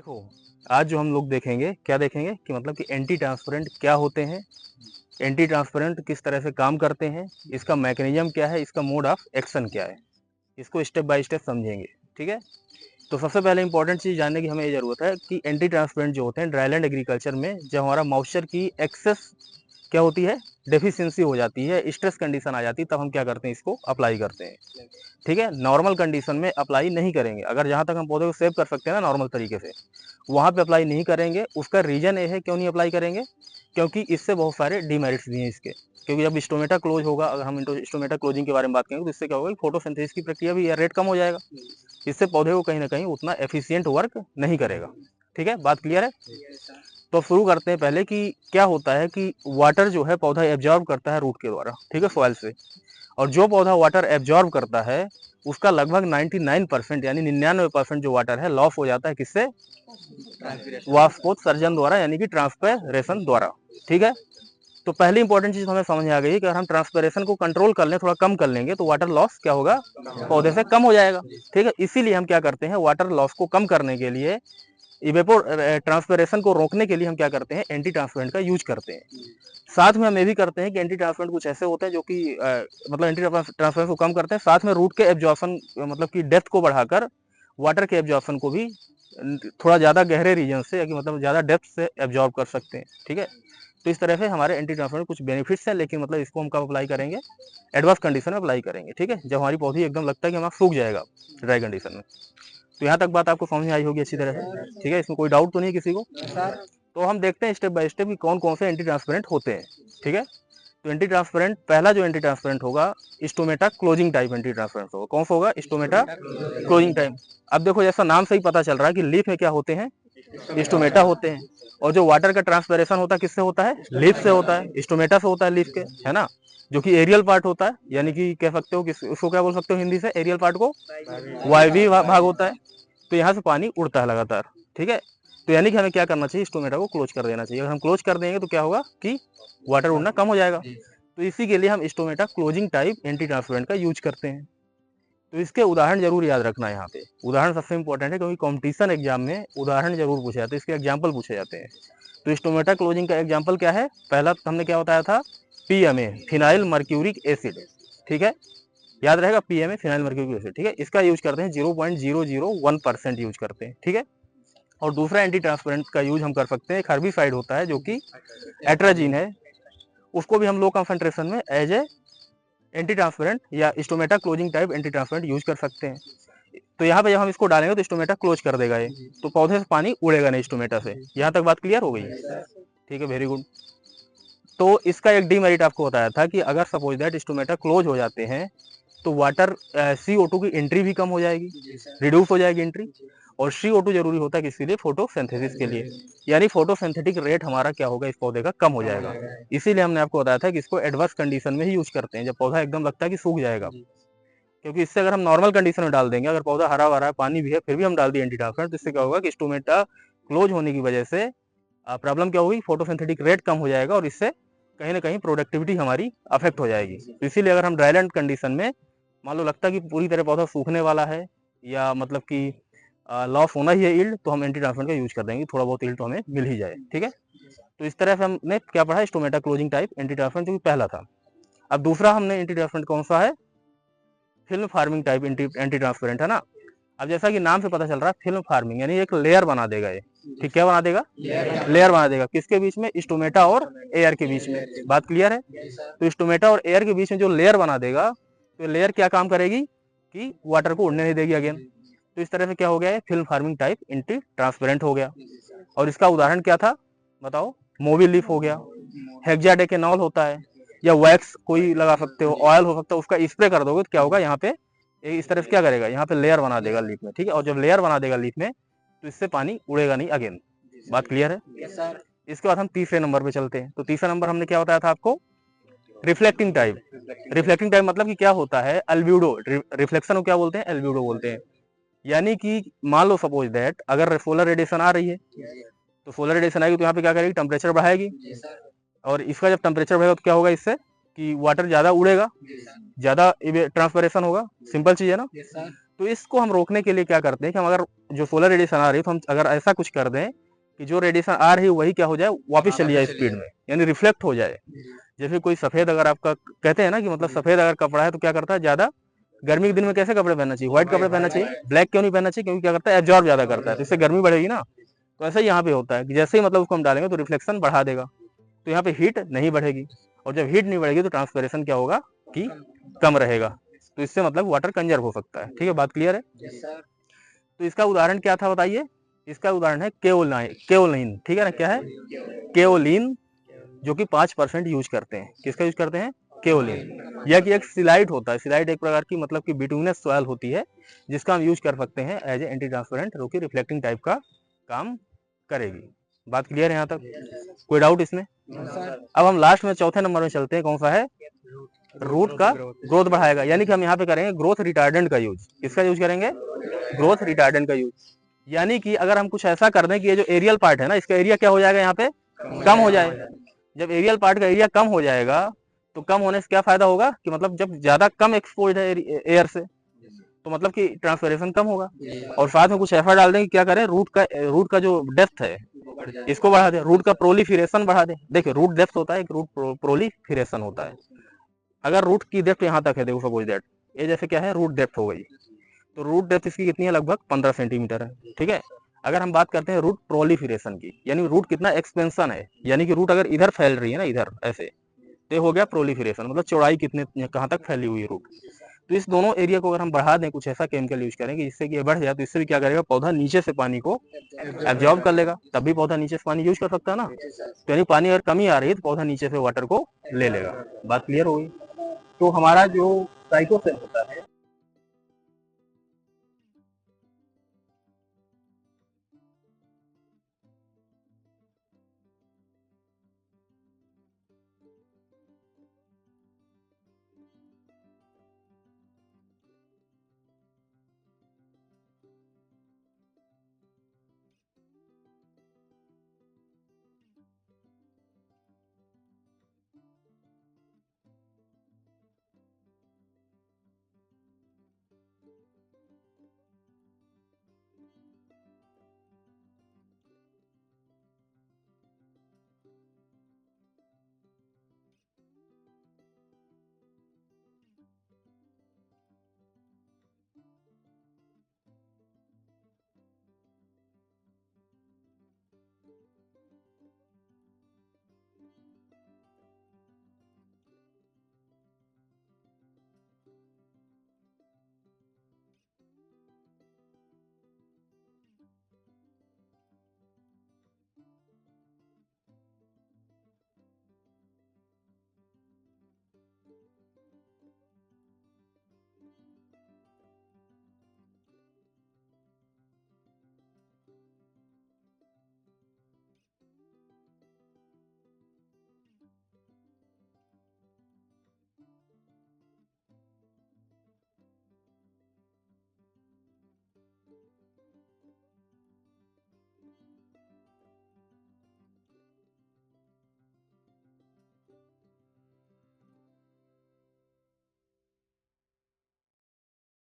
देखो, आज जो हम लोग देखेंगे, क्या देखेंगे कि मतलब कि एंटी ट्रांसपेरेंट क्या होते हैं, एंटी ट्रांसपेरेंट किस तरह से काम करते हैं, इसका मैकेनिज्म क्या है, इसका मोड ऑफ एक्शन क्या है, इसको स्टेप बाय स्टेप समझेंगे। ठीक है। तो सबसे पहले इंपॉर्टेंट चीज़ जानने की हमें ये ज़रूरत है कि एंटी ट्रांसपेरेंट जो होते हैं ड्राईलैंड एग्रीकल्चर में जब हमारा मॉइस्चर की एक्सेस क्या होती है, डेफिशिएंसी हो जाती है, स्ट्रेस कंडीशन आ जाती है, तब हम क्या करते हैं, इसको अप्लाई करते हैं। ठीक है। नॉर्मल कंडीशन में अप्लाई नहीं करेंगे। अगर जहाँ तक हम पौधे को सेव कर सकते हैं ना नॉर्मल तरीके से, वहाँ पे अप्लाई नहीं करेंगे। उसका रीजन ये है क्यों नहीं अप्लाई करेंगे, क्योंकि इससे बहुत सारे डीमेरिट्स भी हैं इसके। क्योंकि जब स्टोमेटा क्लोज होगा, अगर हम स्टोमेटा क्लोजिंग के बारे में बात करेंगे, तो इससे क्या होगा, फोटोसिंथेसिस की प्रक्रिया भी रेट कम हो जाएगा। इससे पौधे को कहीं ना कहीं उतना एफिशिएंट वर्क नहीं करेगा। ठीक है, बात क्लियर है। तो शुरू करते हैं पहले कि क्या होता है कि वाटर जो है पौधा एब्जॉर्ब करता है रूट के द्वारा, ठीक है, सॉइल से। और जो पौधा वाटर एब्जॉर्ब करता है उसका लगभग 99% यानी 99% जो वाटर है लॉस हो जाता है, किससे, वाष्पोत्सर्जन द्वारा, यानी कि ट्रांसपेरेशन द्वारा। ठीक है। तो पहली इंपॉर्टेंट चीज हमें समझ में आ गई कि अगर हम ट्रांसपेरेशन को कंट्रोल कर लें, थोड़ा कम कर लेंगे, तो वाटर लॉस क्या होगा, पौधे से कम हो जाएगा। ठीक है। इसीलिए हम क्या करते हैं, वाटर लॉस को कम करने के लिए, इवेपोर ट्रांसपेरेशन को रोकने के लिए हम क्या करते हैं, एंटी ट्रांसपेरेंट का यूज करते हैं। साथ में हम ये भी करते हैं कि एंटी ट्रांसपेरेंट कुछ ऐसे होते हैं जो कि मतलब एंटी ट्रांसपेरेंट को कम करते हैं, साथ में रूट के एब्जॉर्प्शन मतलब कि डेप्थ को बढ़ाकर वाटर के एब्जॉर्प्शन को भी थोड़ा ज़्यादा गहरे रीजन से, या कि मतलब ज़्यादा डेप्थ से एब्जॉर्ब कर सकते हैं। ठीक है। तो इस तरह से हमारे एंटी ट्रांसपेरेंट कुछ बेनिफिट्स हैं, लेकिन मतलब इसको हम कब अप्लाई करेंगे, एडवांस कंडीशन में अप्लाई करेंगे। ठीक है, जब हमारी पौधी एकदम लगता है कि हमारा सूख जाएगा ड्राई कंडीशन में। तो यहाँ तक बात आपको समझ में आई होगी अच्छी तरह से। ठीक है, इसमें कोई डाउट तो नहीं है किसी को। तो हम देखते हैं स्टेप बाय स्टेप कि कौन कौन से एंटी ट्रांसपेरेंट होते हैं। ठीक है। तो एंटी ट्रांसपेरेंट, पहला जो एंटी ट्रांसपेरेंट होगा, stomata closing type anti transparent होगा। कौन सा होगा, स्टोमेटा क्लोजिंग टाइप। अब देखो, जैसा नाम से ही पता चल रहा है कि लीफ में क्या होते हैं, स्टोमेटा होते हैं। और जो वाटर का ट्रांसपेरेशन होता है किससे होता है, लीफ से होता है, स्टोमेटा से होता है, लीफ के, है ना, जो कि एरियल पार्ट होता है। यानी कि कह सकते हो कि उसको क्या बोल सकते हो हिंदी से, एरियल पार्ट को वायवीय भाग होता है। तो यहाँ से पानी उड़ता है लगातार। ठीक है। तो यानी कि हमें क्या करना चाहिए, स्टोमेटा को क्लोज कर देना चाहिए। अगर हम क्लोज कर देंगे तो क्या होगा कि वाटर उड़ना कम हो जाएगा। तो इसी के लिए हम stomata closing type anti transparent का यूज करते हैं। तो इसके उदाहरण जरूर याद रखना है। यहाँ पे उदाहरण सबसे इंपॉर्टेंट है, क्योंकि कॉम्पिटिशन एग्जाम में उदाहरण जरूर पूछे जाते हैं, इसके एग्जाम्पल पूछे जाते हैं। तो स्टोमेटा क्लोजिंग का एग्जाम्पल क्या है, पहला हमने क्या बताया था, पीएमए, फिनाइल मर्क्यूरिक एसिड। ठीक है, याद रहेगा, पीएमए फिनाइल मर्क्यूरिक एसिड। ठीक है, इसका यूज करते हैं 0.001% यूज करते हैं। ठीक है। और दूसरा एंटी ट्रांसपेरेंट का यूज हम कर सकते हैं, एक हर्बिसाइड होता है जो कि एट्राजीन है, उसको भी हम लो कंसंट्रेशन में एज ए एंटी ट्रांसपेरेंट या stomata closing type anti transparent use कर सकते हैं। तो यहाँ पे जब हम इसको डालेंगे तो स्टोमेटा क्लोज कर देगा ये, तो पौधे से पानी उड़ेगा नहीं स्टोमेटा से। यहाँ तक बात क्लियर हो गई। ठीक है, वेरी गुड। तो इसका एक डीमेरिट आपको बताया था कि अगर सपोज दैट स्टोमेटा क्लोज हो जाते हैं तो वाटर CO2 की एंट्री भी कम हो जाएगी, रिड्यूस हो जाएगी एंट्री। और CO2 जरूरी होता है किसके लिए, फोटोसिंथेसिस के लिए। यानी फोटोसिंथेटिक रेट हमारा क्या होगा, इस पौधे का कम हो जाएगा। इसीलिए हमने आपको बताया था कि इसको एडवर्स कंडीशन में ही यूज करते हैं, जब पौधा एकदम लगता है कि सूख जाएगा। क्योंकि इससे अगर हम नॉर्मल कंडीशन में डाल देंगे, अगर पौधा हरा भरा है, पानी भी है, फिर भी हम डाल दिए एंटी ट्रांसपेरेंट, तो इससे क्या होगा कि स्टोमेटा क्लोज होने की वजह से प्रॉब्लम क्या होगी, फोटोसिंथेटिक रेट कम हो जाएगा, और इससे कहीं ना कहीं प्रोडक्टिविटी हमारी अफेक्ट हो जाएगी। तो इसीलिए अगर हम ड्राईलैंड कंडीशन में मान लो लगता है कि पूरी तरह पौधा सूखने वाला है, या मतलब कि लॉस होना ही है यील्ड, तो हम एंटी ट्रांसपेरेंट का यूज कर देंगे, थोड़ा बहुत यील्ड तो हमें मिल ही जाए। ठीक है। तो इस तरह से हमने क्या पढ़ा, stomata closing type anti transparent, जो कि पहला था। अब दूसरा हमने एंटी ट्रांसपेरेंट कौन सा है, film farming type anti transparent, है ना। अब जैसा कि नाम से पता चल रहा है, फिल्म फार्मिंग यानी एक लेयर बना देगा ये। ठीक, क्या बना देगा, लेयर बना देगा, किसके बीच में, स्टोमेटा और एयर के बीच में। बात क्लियर है। तो स्टोमेटा और एयर के बीच में जो लेयर बना देगा, तो लेयर क्या काम करेगी कि वाटर को उड़ने नहीं देगी अगेन। तो इस तरह से क्या हो गया है, film farming type anti transparent हो गया। और इसका उदाहरण क्या था, बताओ, मोबिल लीफ हो गया, हेक्साडेकेनॉल होता है, या वैक्स कोई लगा सकते हो, ऑयल हो सकता है, उसका स्प्रे कर दोगे तो क्या होगा, यहाँ पे इस तरह से क्या करेगा, यहाँ पे लेयर बना देगा लीफ में। ठीक है। और जब लेयर बना देगा लीफ में, तो इससे पानी उड़ेगा नहीं अगेन। बात क्लियर है। इसके बाद हम तीसरे नंबर पे चलते हैं। तो तीसरा नंबर हमने क्या बताया था आपको, रिफ्लेक्टिंग टाइप। रिफ्लेक्टिंग टाइप मतलब कि क्या होता है, अल्ब्यूडो, रिफ्लेक्शन को क्या बोलते हैं, अल्ब्यूडो बोलते हैं। यानी कि मान लो सपोज दैट अगर सोलर रेडिएशन आ रही है, तो सोलर रेडिएशन आएगी तो यहाँ पे क्या करेगी, टेम्परेचर बढ़ाएगी। और इसका जब टेम्परेचर बढ़ेगा तो क्या होगा, इससे कि वाटर ज्यादा उड़ेगा, ज्यादा ट्रांसपरेशन होगा, सिंपल चीज है ना। तो इसको हम रोकने के लिए क्या करते हैं कि हम अगर जो सोलर रेडिएशन आ रही है तो हम अगर ऐसा कुछ कर दें कि जो रेडिएशन आ रही है वही क्या हो जाए, वापस चली जाए स्पीड में, यानी रिफ्लेक्ट हो जाए। जैसे कोई सफेद अगर आपका कहते हैं ना कि मतलब सफेद अगर कपड़ा है तो क्या करता है, ज्यादा गर्मी के दिन में कैसे कपड़े पहनना चाहिए, व्हाइट कपड़े पहनना चाहिए, ब्लैक क्यों नहीं पहनना चाहिए, क्योंकि क्या करता है, एब्जॉर्ब ज्यादा करता है, तो इससे गर्मी बढ़ेगी ना। तो ऐसा ही यहाँ पे होता है कि जैसे ही मतलब उसको हम डालेंगे तो रिफ्लेक्शन बढ़ा देगा, तो यहाँ पे हीट नहीं बढ़ेगी, और जब हीट नहीं बढ़ेगी तो ट्रांसपेरेशन क्या होगा कि कम रहेगा, तो इससे मतलब वाटर कंजर्व हो सकता है। ठीक है, बात क्लियर है। तो इसका उदाहरण क्या था बताइए, इसका उदाहरण है केओलाइन, केओलिन, ठीक है ना, क्या है, केओलिन, जो कि 5% यूज करते हैं, किसका यूज करते हैं, केओलिन। यह कि एक सिलाइट होता है, सिलाइट एक प्रकार की मतलब कि बिटुमिनस सॉइल होती है, जिसका हम यूज कर सकते हैं एज ए एंटी ट्रांसपेरेंट, जो कि रिफ्लेक्टिंग टाइप का काम करेगी। बात क्लियर है यहाँ तक, कोई डाउट इसमें। अब हम लास्ट में चौथे नंबर में चलते हैं, कौन सा है, रूट का ग्रोथ बढ़ाएगा, यानी कि हम यहाँ पे करेंगे ग्रोथ रिटार्डेंट का यूज। किसका यूज करेंगे, ग्रोथ रिटार्डेंट का यूज। यानी कि अगर हम कुछ ऐसा कर दें कि ये जो एरियल पार्ट है ना, इसका एरिया क्या हो जाएगा, यहाँ पे कम हो जाएगा। जब एरियल पार्ट का एरिया कम हो जाएगा तो कम होने से क्या फायदा होगा कि मतलब जब ज्यादा कम एक्सपोज है एयर से, तो मतलब कि ट्रांसपेरेशन कम होगा। और साथ में कुछ एफर्ट डाल दें कि क्या करें, रूट का जो डेप्थ है इसको बढ़ा दे, रूट का प्रोलिफिरेशन बढ़ा दे। देखिए रूट डेप्थ होता है, एक रूट प्रोलिफिरेशन होता है। अगर रूट की डेप्थ यहाँ तक है, देखो सपोज दैट ये जैसे क्या है, रूट डेप्थ हो गई, तो रूट डेप्थ इसकी कितनी है, लगभग 15 सेंटीमीटर है। ठीक है, अगर हम बात करते हैं रूट प्रोलिफिरेशन की, यानी रूट कितना एक्सपेंशन है, यानी कि रूट अगर इधर फैल रही है ना, इधर ऐसे, तो हो गया प्रोलिफिरेशन, मतलब चौड़ाई कितने कहाँ तक फैली हुई है रूट। तो इस दोनों एरिया को अगर हम बढ़ा दें, कुछ ऐसा केमिकल यूज करें कि जिससे कि ये बढ़ जाए, तो इससे भी क्या करेगा, पौधा नीचे से पानी को एब्जॉर्ब कर लेगा, तब भी पौधा नीचे से पानी यूज कर सकता है ना। तो यानी पानी अगर कमी आ रही है तो पौधा नीचे से वाटर को ले लेगा। बात क्लियर हो गई। तो हमारा जो साइटोसेल होता है,